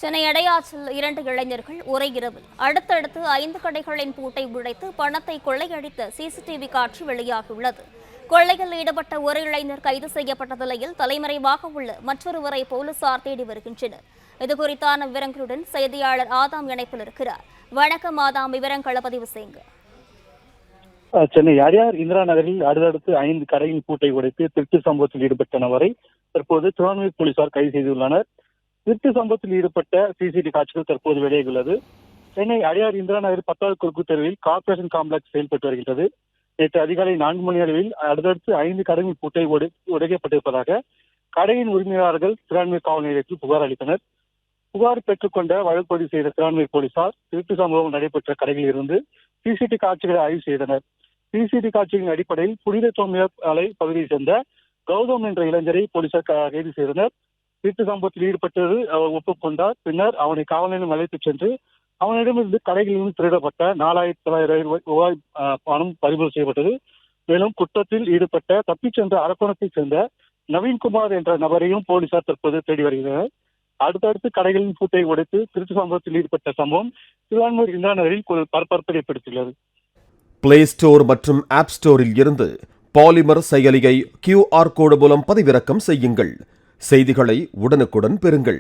சென்னை அடையாற்றில் 2 இளைஞர்கள் ஒரே இரவில் அடுத்தடுத்து 5 கடைகளின் பூட்டை உடைத்து பணத்தை கொள்ளையடித்த சிசிடிவி காட்சி வெளியாகியுள்ளது. கொள்ளையில் ஈடுபட்ட ஒரு இளைஞர் கைது செய்யப்பட்ட நிலையில் தலைமறைவாக உள்ள மற்றொருவரை போலீசார் தேடி வருகின்றனர். இதுகுறித்தான விவரங்களுடன் செய்தியாளர் ஆதாம் இணைப்பில் இருக்கிறார். வணக்கம் ஆதாம், விவரங்களை பதிவு செய்யுங்க. சென்னை அடையார் இந்திரா நகரில் அடுத்தடுத்து 5 கடையின் பூட்டை உடைத்து திருட்டு சம்பவத்தில் ஈடுபட்ட நபரை தற்போது திருவான்மியூர் போலீசார் கைது செய்துள்ளனர். திருட்டு சம்பவத்தில் ஈடுபட்ட சிசிடிவி காட்சிகள் தற்போது வெளியாகியுள்ளது. சென்னை அடையார் இந்திரா நகர் 10வது குறுக்கு தெருவில் கார்ப்பரேஷன் காம்ப்ளெக்ஸ் செயல்பட்டு வருகின்றது. நேற்று அதிகாலை 4 மணி அளவில் அடுத்தடுத்து 5 கடையின் பூட்டை உடைக்கப்பட்டிருப்பதாக கடையின் உரிமையாளர்கள் திருவான்மியூர் காவல் நிலையத்தில் புகார் அளித்தனர். புகார் பெற்றுக்கொண்ட வழக்கு பதிவு செய்த திருவான்மியூர் போலீசார் திருட்டு சம்பவம் நடைபெற்ற கடைகளில் இருந்து சிசிடிவி காட்சிகளை ஆய்வு செய்தனர். சிசிடிவி காட்சிகளின் அடிப்படையில் புனித தோமியாலை பகுதியை சேர்ந்த கௌதம் என்ற இளைஞரை போலீசார் கைது செய்தனர். திருட்டு சம்பவத்தில் ஈடுபட்டது ஒப்புக்கொண்டார். பின்னர் அவனை காவல் நிலையம் அழைத்துச் சென்று அவனிடமிருந்து கடைகளிலிருந்து திருடப்பட்ட 4,900 ரூபாய் பணம் பறிமுதல் செய்யப்பட்டது. மேலும் குற்றத்தில் ஈடுபட்ட தப்பிச் சென்ற அரக்கோணத்தைச் சேர்ந்த நவீன்குமார் என்ற நபரையும் போலீசார் தற்போது தேடி வருகின்றனர். அடுத்தடுத்து கடைகளின் பூட்டை உடைத்து திருட்டு சம்பவத்தில் ஈடுபட்ட சம்பவம் திருவான்மியூர் இந்திரா நகரில் பரபரப்பை ஏற்படுத்தியுள்ளது. பிளே ஸ்டோர் மற்றும் ஆப் ஸ்டோரில் இருந்து பாலிமர் செயலியை QR கோடு மூலம் பதிவிறக்கம் செய்யுங்கள். செய்திகளை உடனுக்குடன் பெறுங்கள்.